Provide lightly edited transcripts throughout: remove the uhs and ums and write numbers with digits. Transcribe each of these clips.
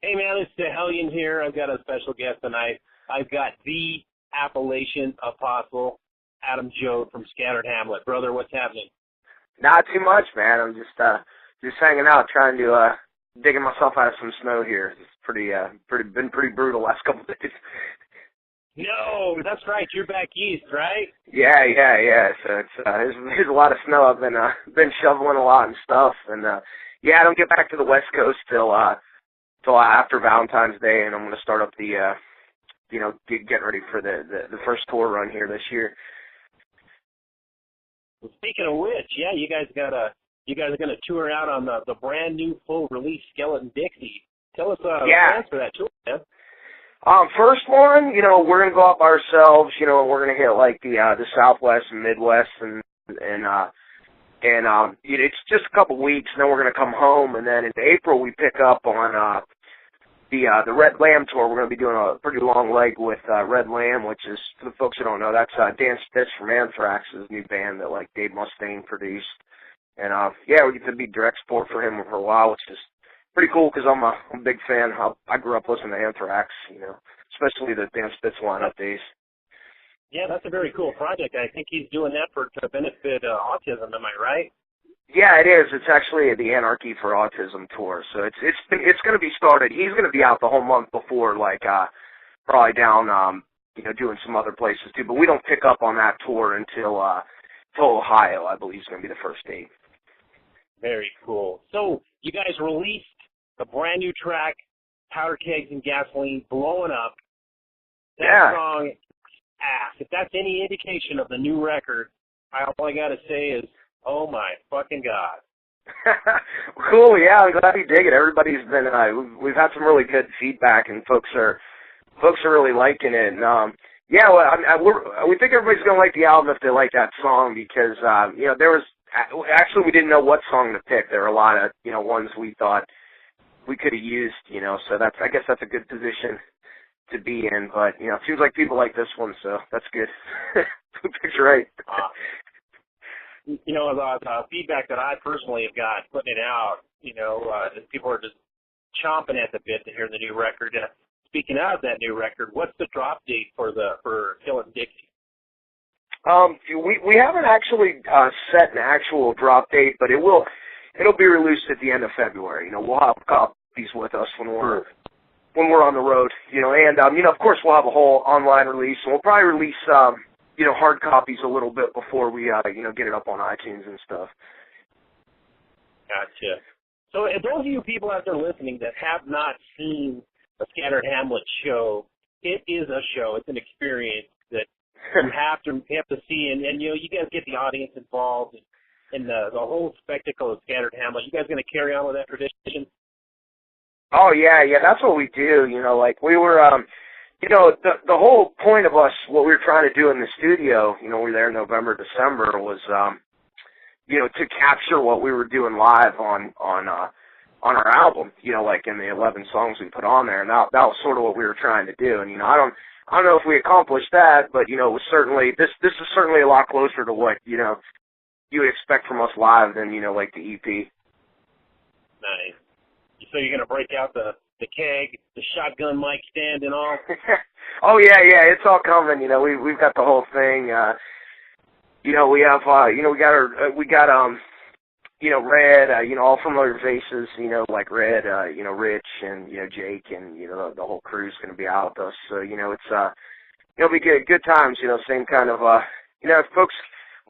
Hey man, it's the Hellion here. I've got a special guest tonight. I've got the Appalachian Apostle, Adam Joad from Scattered Hamlet. Brother, what's happening? Not too much, man. I'm just hanging out, trying to digging myself out of some snow here. It's been pretty brutal last couple of days. No, that's right. You're back east, right? Yeah. So it's there's a lot of snow. I've been shoveling a lot and stuff, and I don't get back to the West Coast till after Valentine's Day, and I'm going to start up the getting ready for the first tour run here this year. Well, speaking of which, yeah, you guys are going to tour out on the brand new full release Skeleton Dixie. Tell us the plans for that tour, man. First one, we're going to go up ourselves, and we're going to hit like the Southwest and Midwest and it's just a couple weeks, and then we're going to come home, and then in April we pick up on the Red Lamb tour. We're going to be doing a pretty long leg with Red Lamb, which is, for the folks who don't know, that's Dan Spitz from Anthrax's new band that like Dave Mustaine produced. And we get to be direct support for him for a while, which is pretty cool because I'm a big fan. I grew up listening to Anthrax, especially the Dan Spitz lineup days. Yeah, that's a very cool project. I think he's doing that to benefit autism. Am I right? Yeah, it is. It's actually the Anarchy for Autism tour. So it's going to be started. He's going to be out the whole month before, probably down, doing some other places too. But we don't pick up on that tour until Ohio, I believe, is going to be the first date. Very cool. So you guys released a brand new track, Powder Kegs and Gasoline, Blowing Up. That song, ass. If that's any indication of the new record, all I got to say is, oh my fucking God. Cool, yeah, I'm glad you dig it. Everybody's been, we've had some really good feedback, and folks are really liking it. And, we think everybody's going to like the album if they like that song because, we didn't know what song to pick. There were a lot of, ones we thought we could have used, so I guess that's a good position to be in. But, it seems like people like this one, so that's good. Who picks right? The feedback that I personally have got putting it out, people are just chomping at the bit to hear the new record. Speaking of that new record, what's the drop date for Skeleton Dixie? We haven't actually set an actual drop date, but it'll be released at the end of February. We'll have copies with us when we're on the road. And of course we'll have a whole online release, and we'll probably release hard copies a little bit before we get it up on iTunes and stuff. Gotcha. So those of you people out there listening that have not seen a Scattered Hamlet show, it is a show. It's an experience that you have to see, and you guys get the audience involved in the whole spectacle of Scattered Hamlet. You guys going to carry on with that tradition? Oh yeah, that's what we do. We were, the whole point of us, what we were trying to do in the studio, we were there in November, December, was, to capture what we were doing live on our album, like in the 11 songs we put on there, and that was sort of what we were trying to do. And I don't know if we accomplished that, but it was certainly this is certainly a lot closer to what you would expect from us live than like the EP. Nice. So you're gonna break out the keg, the shotgun mic stand, and all? Oh yeah, it's all coming. We've got the whole thing. We have we got Red, all familiar faces, like Red, Rich and, Jake and, the whole crew's going to be out with us. So, it's, it'll be good times, same kind of, folks,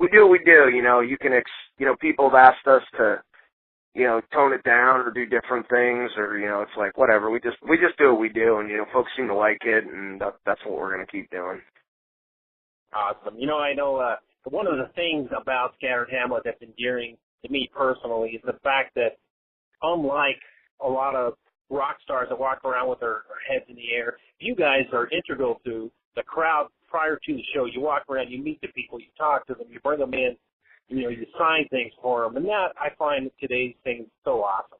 we do what we do, you can, people have asked us to, tone it down or do different things or, it's like, whatever, we just do what we do and, folks seem to like it and that's what we're going to keep doing. Awesome. I know, one of the things about Scattered Hamlet that's endearing to me personally is the fact that unlike a lot of rock stars that walk around with their heads in the air, you guys are integral to the crowd prior to the show. You walk around, you meet the people, you talk to them, you bring them in, you sign things for them, and that I find today's thing so awesome.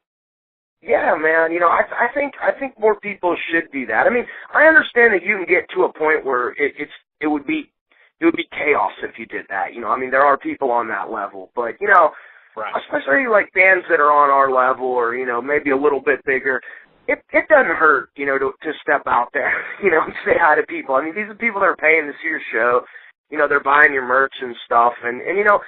Yeah, man. I think more people should do that. I mean, I understand that you can get to a point where it would be chaos if you did that. I mean, there are people on that level, but Right. especially like bands that are on our level or, you know, maybe a little bit bigger. It doesn't hurt, you know, to step out there, you know, and say hi to people. I mean, these are people that are paying to see your show. You know, they're buying your merch and stuff. And you know,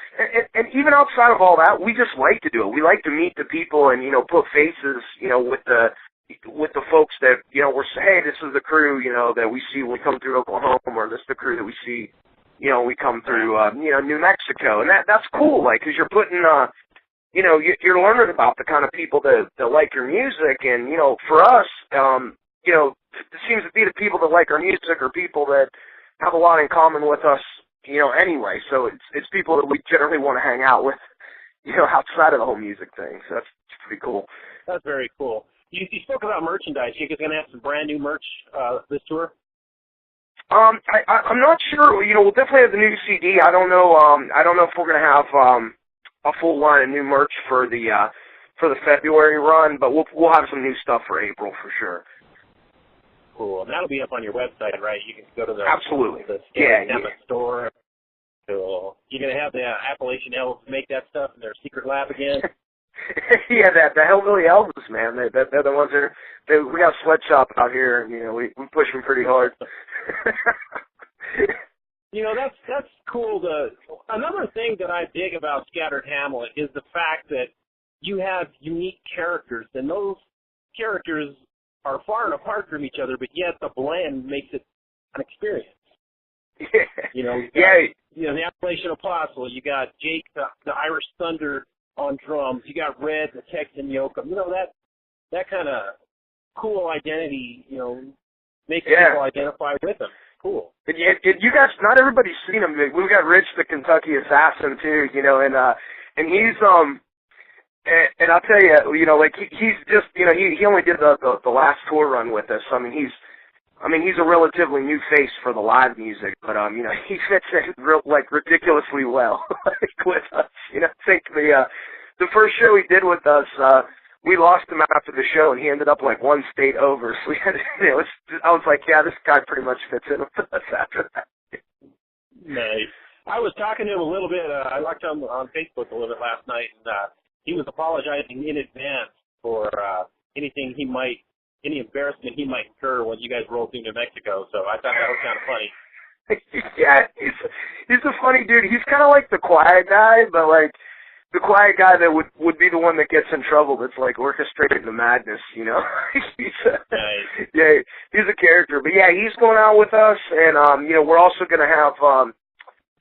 and even outside of all that, we just like to do it. We like to meet the people and, you know, put faces, you know, with the folks that, you know, we're saying, hey, this is the crew, you know, that we see when we come through Oklahoma, or this is the crew that we see, you know, we come through, you know, New Mexico. And that's cool, like, because you're putting, you know, you're learning about the kind of people that like your music. And, you know, for us, you know, it seems to be the people that like our music are people that have a lot in common with us, you know, anyway. So it's people that we generally want to hang out with, you know, outside of the whole music thing. So that's pretty cool. That's very cool. You spoke about merchandise. You guys going to have some brand new merch this tour? I'm not sure. You know, we'll definitely have the new CD. I don't know if we're going to have a full line of new merch for the February run, but we'll have some new stuff for April for sure. Cool. And that'll be up on your website, right? You can go to the absolutely the Hamlet store. Cool. You're going to have the Appalachian Elves make that stuff in their secret lab again? Yeah, the Hellbilly Elves, man. They're the ones we got a sweatshop out here, and, you know, we push them pretty hard. You know, that's cool. Another thing that I dig about Scattered Hamlet is the fact that you have unique characters, and those characters are far and apart from each other, but yet the blend makes it an experience. Yeah. You know, you know, the Appalachian Apostle, you got Jake, the Irish Thunder on drums, you got Red, the Texan Yoakum. You know, that kind of cool identity, you know, makes people identify with them. Cool. And you guys, not everybody's seen him. We've got Rich, the Kentucky Assassin, too, you know, and he's, and I'll tell you, you know, like, he's just, you know, he only did the last tour run with us. I mean, he's a relatively new face for the live music, but, you know, he fits in ridiculously well with us. You know, I think the first show he did with us, we lost him after the show, and he ended up like one state over. So we had, you know, I was like, yeah, this guy pretty much fits in with us after that. Nice. I was talking to him a little bit. I looked on Facebook a little bit last night, and he was apologizing in advance for any embarrassment he might incur when you guys roll through New Mexico. So I thought that was kind of funny. Yeah, he's a funny dude. He's kind of like the quiet guy, but like the quiet guy that would be the one that gets in trouble. That's like orchestrating the madness, you know. Nice. Yeah, he's a character. But yeah, he's going out with us, and you know, we're also going to have a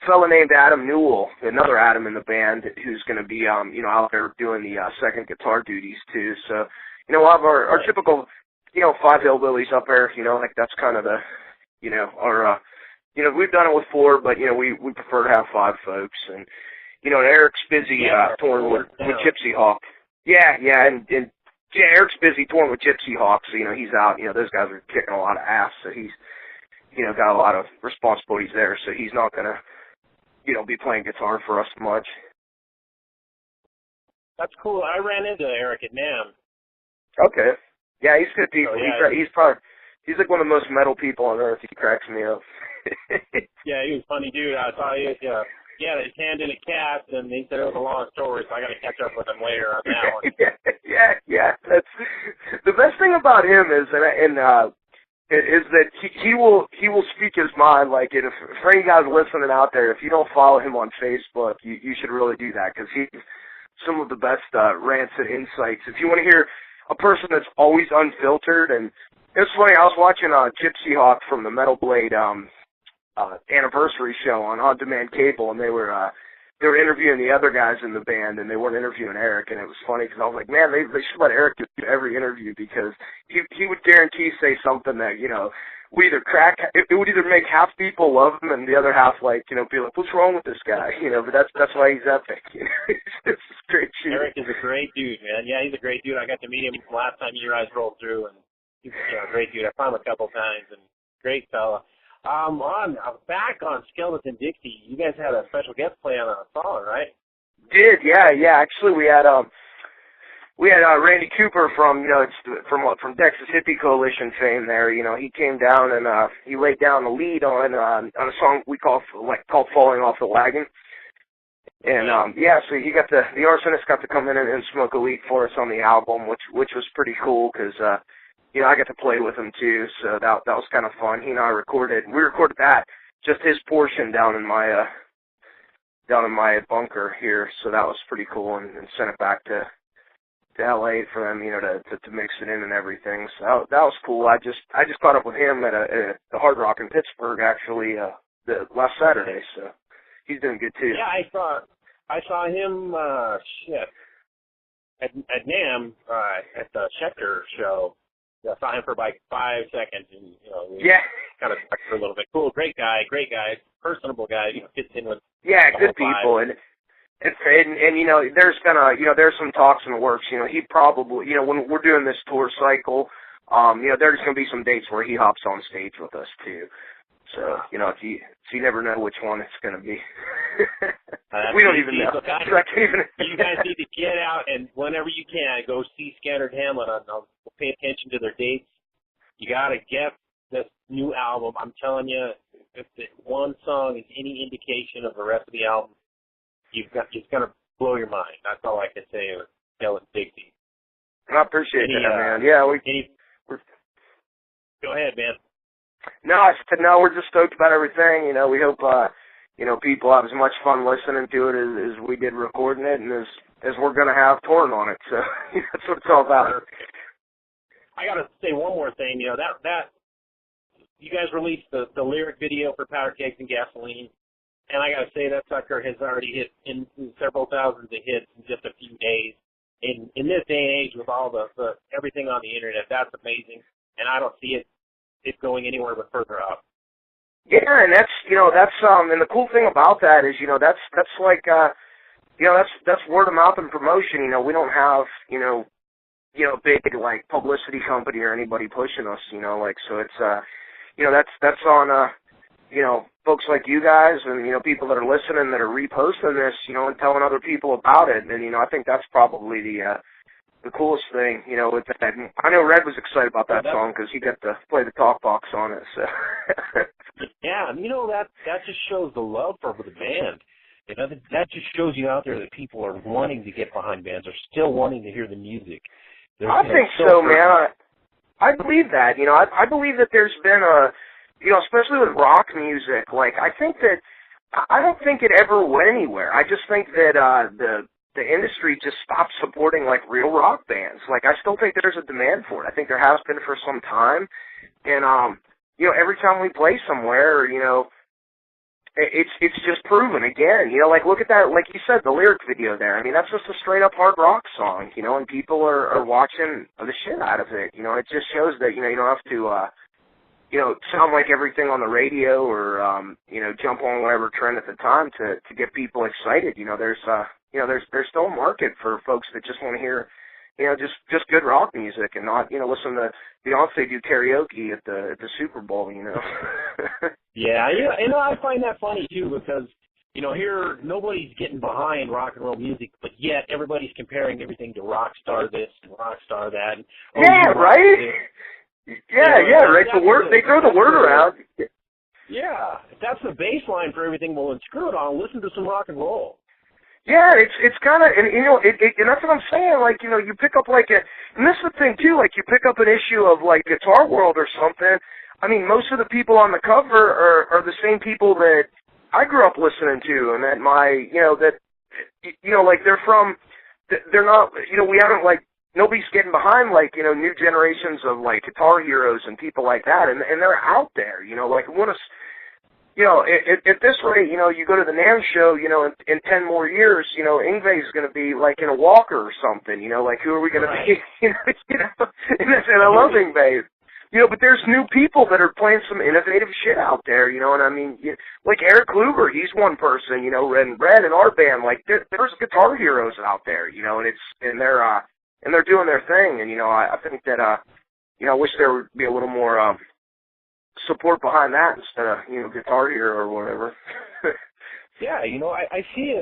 fella named Adam Newell, another Adam in the band, who's going to be you know, out there doing the second guitar duties too. So, you know, we'll have our typical, you know, 5 hillbillies up there. You know, like that's kind of the, you know, our you know, we've done it with 4, but you know, we prefer to have 5 folks. And you know, Eric's busy touring with Gypsy Hawk. Yeah, and Eric's busy touring with Gypsy Hawk, so you know, he's out. You know, those guys are kicking a lot of ass, so he's, you know, got a lot of responsibilities there, so he's not gonna, you know, be playing guitar for us much. That's cool. I ran into Eric at NAMM. Okay. Yeah, he's good people. Yeah, he's like one of the most metal people on earth. He cracks me up. Yeah, he was a funny dude. I saw he had his hand in a cast, and he said it was a long story, so I got to catch up with him later on that one. Yeah. That's the best thing about him is, is that he will speak his mind. Like, if for any guys listening out there, if you don't follow him on Facebook, you should really do that, because he's some of the best rants and insights. If you want to hear a person that's always unfiltered, and it's funny, I was watching Gypsy Hawk from the Metal Blade anniversary show on demand cable, and they were interviewing the other guys in the band, and they weren't interviewing Eric, and it was funny because I was like, man, they should let Eric do every interview, because he would guarantee say something that, you know, it would either make half people love him and the other half, like, you know, be like, what's wrong with this guy? You know, but that's why he's epic. You know? It's just great shit. Eric is a great dude, man. Yeah, he's a great dude. I got to meet him last time you guys rolled through, and he's a great dude. I found him a couple times, and great fella. Back on Skeleton Dixie, you guys had a special guest play on a song, right? Did, yeah. Actually, we had Randy Cooper from, you know, from Texas Hippie Coalition fame there. You know, he came down and he laid down the lead on a song we called Falling Off the Wagon. And so he got the arsonist got to come in and smoke a weed for us on the album, which was pretty cool because I got to play with him too, so that was kind of fun. He and I recorded that, just his portion down in my bunker here, so that was pretty cool, and sent it back to LA for them, to mix it in and everything. So that was cool. I just caught up with him at the Hard Rock in Pittsburgh actually the last Saturday, so he's doing good too. Yeah, I saw him at NAMM at the Schecter show. I saw him for like 5 seconds, and we kind of talked for a little bit. Cool, great guy, personable guy. Fits in with good people, and there's there's some talks in the works. He probably when we're doing this tour cycle, there's going to be some dates where he hops on stage with us too. So you never know which one it's going to be. We don't even know. So guys, you guys need to get out and whenever you can go see Scattered Hamlet. Pay attention to their dates. You got to get this new album. I'm telling you, if the one song is any indication of the rest of the album, it's going to blow your mind. That's all I can say with Skeleton Dixie. I appreciate that, man. Yeah, go ahead, man. No, we're just stoked about everything. We hope, people have as much fun listening to it as we did recording it, and as we're going to have touring on it. So that's what it's all about. I got to say one more thing. That you guys released the lyric video for Powder Kegs and Gasoline, and I got to say that sucker has already hit in several thousands of hits in just a few days. In this day and age, with all the everything on the internet, that's amazing, and I don't see it going anywhere but further up. Yeah, and that's and the cool thing about that is that's like that's word of mouth and promotion. We don't have big like publicity company or anybody pushing us. So it's that's on folks like you guys and people that are listening that are reposting this and telling other people about it. And I think that's probably the coolest thing, with that. I know Red was excited about that song because he got to play the talk box on it. So. Yeah, and that just shows the love for the band. That just shows you out there that people are wanting to get behind bands, are still wanting to hear the music. I think so, man. I believe that. I believe that there's been especially with rock music. Like I don't think it ever went anywhere. I just think that the industry just stopped supporting like real rock bands. Like I still think there's a demand for it. I think there has been for some time, and every time we play somewhere, it's just proven again. Like look at that, like you said, the lyric video there. I mean, that's just a straight up hard rock song, and people are watching the shit out of it. It just shows that you don't have to sound like everything on the radio or jump on whatever trend at the time to get people excited. There's still a market for folks that just want to hear, just good rock music and not, listen to Beyonce do karaoke at the Super Bowl, Yeah, I find that funny too because, here nobody's getting behind rock and roll music, but yet everybody's comparing everything to Rockstar this and Rockstar that. And, right? Yeah, right. They throw the word around. Yeah, if that's the baseline for everything, well, then screw it on. Listen to some rock and roll. Yeah, it's kind of, and that's what I'm saying. Like, you pick up and this is the thing too. Like, you pick up an issue of like Guitar World or something. I mean, most of the people on the cover are the same people that I grew up listening to, and that like they're not, we haven't like. Nobody's getting behind, like, new generations of, like, guitar heroes and people like that, and they're out there, like, at this rate, you go to the NAMM show, in 10 more years, Yngwie's going to be, like, in a walker or something, like, who are we going to be, and I love Yngwie, but there's new people that are playing some innovative shit out there, and I mean, like Eric Kluber, he's one person, and Red in our band, like, there's guitar heroes out there, and they're doing their thing, and I think that I wish there would be a little more support behind that instead of Guitar Hero or whatever. Yeah, I see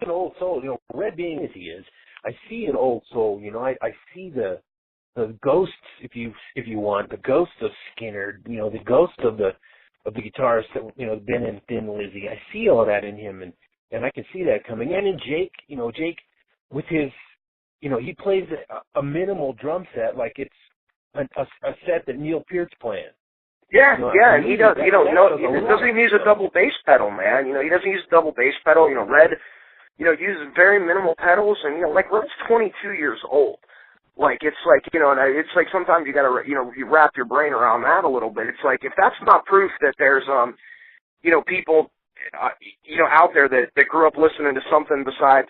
an old soul. Red being as he is, I see an old soul. I see the ghosts, if you want, the ghost of Skinner. The ghost of the guitarist that Ben and Thin Lizzy. I see all that in him, and and I can see that coming. And then Jake, Jake with his, he plays a minimal drum set like it's a set that Neil Peart's playing. Yeah, and he does. He doesn't even use a double bass pedal, man. He doesn't use a double bass pedal. Red, uses very minimal pedals, and like Red's 22 years old. Like it's like and it's like sometimes you gotta you wrap your brain around that a little bit. It's like if that's not proof that there's people out there that grew up listening to something besides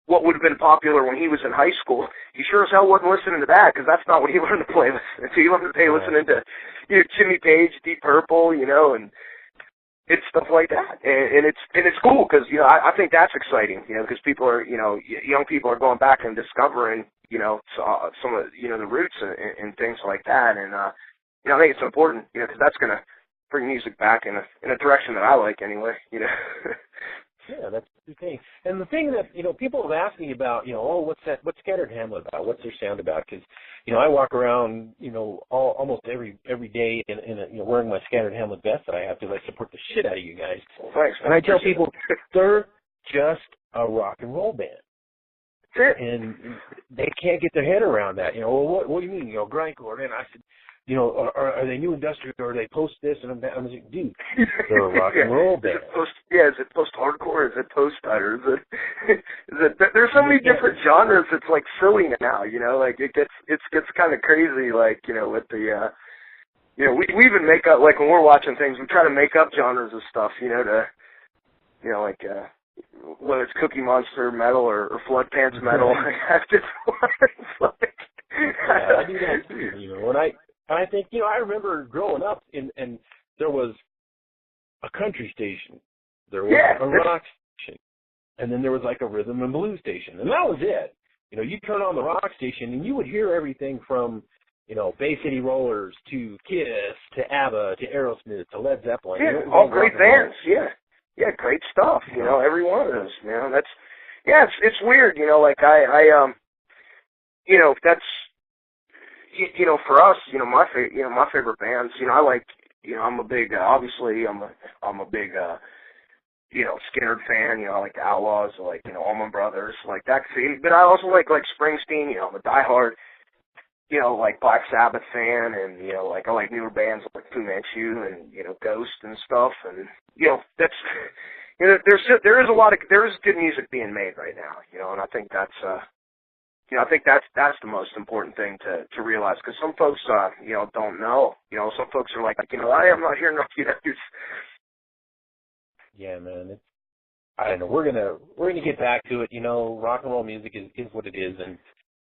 what would have been popular when he was in high school. He sure as hell wasn't listening to that, because that's not what he learned to play listening to. He learned to play listening to Jimmy Page, Deep Purple, and it's stuff like that. And it's cool because I think that's exciting, because people are young people are going back and discovering some of the roots and things like that. And I think it's important, because that's gonna bring music back in a direction that I like anyway. Yeah, that's the thing. And the thing that, people have asked me about, what's Scattered Hamlet about? What's their sound about? Because, I walk around, almost every day in wearing my Scattered Hamlet vest that I have because I support the shit out of you guys. Thanks. And I tell people, they're just a rock and roll band. That's it. And they can't get their head around that. What do you mean, grindcore? And I said, are they new industrial or are they post this? And I'm like, dude, they're a rock and roll band. Is it post hardcore? Is it post or is it there's so many different genres. It's like silly now, like it gets kind of crazy, like with the we even make up, like when we're watching things, we try to make up genres of stuff, to like whether it's Cookie Monster metal or Flood Pants metal. I do that too, and I think, I remember growing up and there was a country station, there was a rock station, and then there was like a rhythm and blues station, and that was it. You turn on the rock station and you would hear everything from, Bay City Rollers to Kiss to ABBA to Aerosmith to Led Zeppelin. Yeah, all great bands. Yeah, great stuff. Every one of those. It's weird. Like I that's. For us, my favorite bands, I like, I'm a big, obviously, I'm a big, Skinner fan, I like the Outlaws, I like, Allman Brothers, like that scene, but I also like Springsteen, I'm a diehard, like Black Sabbath fan, and, like, I like newer bands like Fu Manchu and, Ghost and stuff, and, that's, there is good music being made right now, and I think that's, I think that's the most important thing to realize, because some folks, don't know. Some folks are like, I am not hearing no Yeah, man. I don't know. We're gonna get back to it. Rock and roll music is what it is, and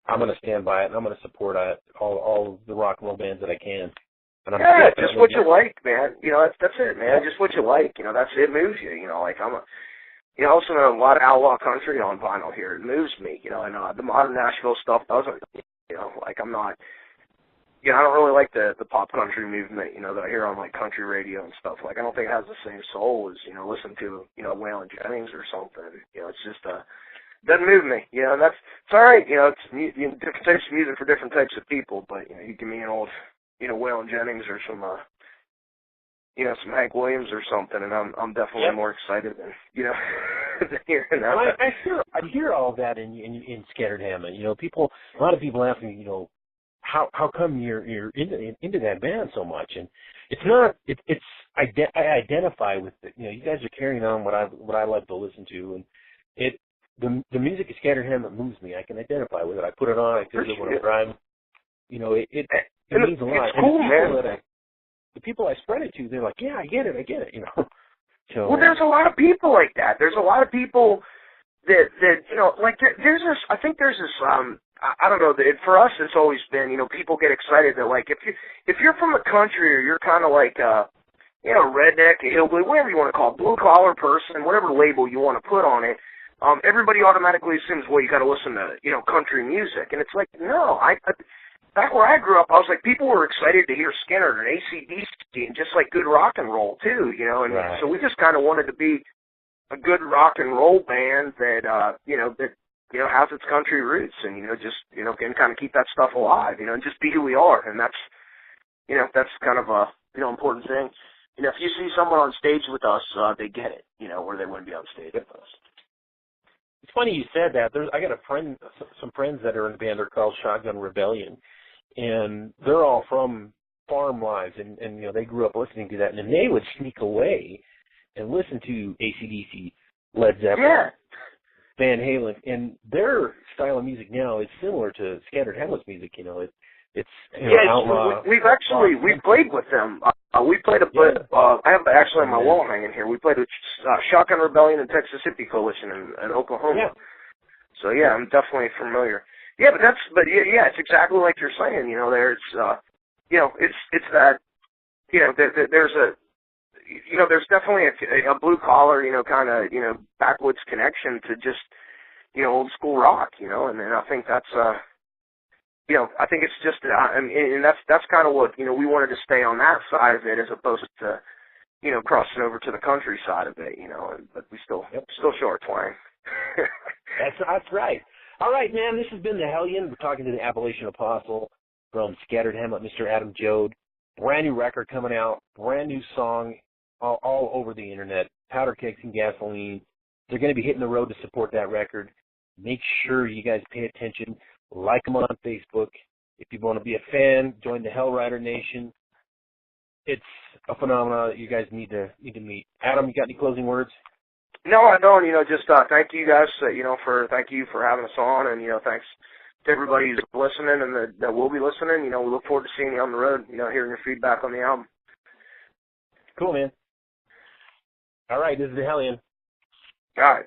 I'm gonna stand by it, and I'm gonna support all the rock and roll bands that I can. And just what you like, man. That's it, man. Just what you like. That's it moves you. Like I'm a. I listen to a lot of outlaw country on vinyl here. It moves me, and the modern Nashville stuff doesn't, like I'm not, I don't really like the pop country movement, that I hear on like country radio and stuff. Like I don't think it has the same soul as, listen to, Waylon Jennings or something. It's just, doesn't move me, and it's all right, it's different types of music for different types of people, but, you give me an old, Waylon Jennings or some, some Hank Williams or something, and I'm definitely more excited than than hearing that. I hear all of that in Scattered Hamlet. A lot of people ask me, how come you're into that band so much? And it's not. I identify with it. You guys are carrying on what I love to listen to, and the music of Scattered Hamlet moves me. I can identify with it. I put it on. I feel it when I'm driving. It means a lot. It's cool, man. The people I spread it to, they're like, yeah, I get it. So, well, there's a lot of people like that. There's a lot of people that like there's this. I think there's this. I don't know. For us, it's always been, people get excited that like if you're from the country or you're kind of like redneck, a hillbilly, whatever you want to call it, blue collar person, whatever label you want to put on it. Everybody automatically assumes, well, you got to listen to country music, and it's like no, back where I grew up, I was like, people were excited to hear Skinner and AC/DC and just like good rock and roll too, and right. So we just kind of wanted to be a good rock and roll band that, that has its country roots and, just, can kind of keep that stuff alive, and just be who we are. And that's, that's kind of a, important thing. you know, if you see someone on stage with us, they get it, you know, where they wouldn't be on stage with us. It's funny you said that. I got some friends that are in a band. They're called Shotgun Rebellion, and they're all from farm lives, and you know, they grew up listening to that, and then they would sneak away and listen to AC/DC, Led Zeppelin, Van Halen, and their style of music now is similar to Scattered Hamlet's music. You know, it's you know, outlaw. We played with them. We played I have actually on my wall hanging here. We played with Shotgun Rebellion and Texas Hippie Coalition in Oklahoma. Yeah. So yeah, I'm definitely familiar. Yeah, but it's exactly like you're saying. You know, there's you know, it's that, you know, there's a, you know, there's definitely a blue collar, you know, kind of, you know, backwoods connection to just, you know, old school rock, you know, and I think that's you know, I think it's just, and that's kind of what, you know, we wanted to stay on that side of it as opposed to, you know, crossing over to the country side of it, you know, but we still show our twang. That's right. All right, man, this has been the Hellion. We're talking to the Appalachian Apostle from Scattered Hamlet, Mr. Adam Joad. Brand new record coming out, brand new song all over the internet, Powder Cakes and Gasoline. They're going to be hitting the road to support that record. Make sure you guys pay attention. Like them on Facebook. If you want to be a fan, join the Hell Rider Nation. It's a phenomenon that you guys need to meet. Adam, you got any closing words? No, I don't. You know, just thank you guys. You know, thank you for having us on, and you know, thanks to everybody who's listening and that will be listening. You know, we look forward to seeing you on the road. You know, hearing your feedback on the album. Cool, man. All right, this is the Hellion. All right.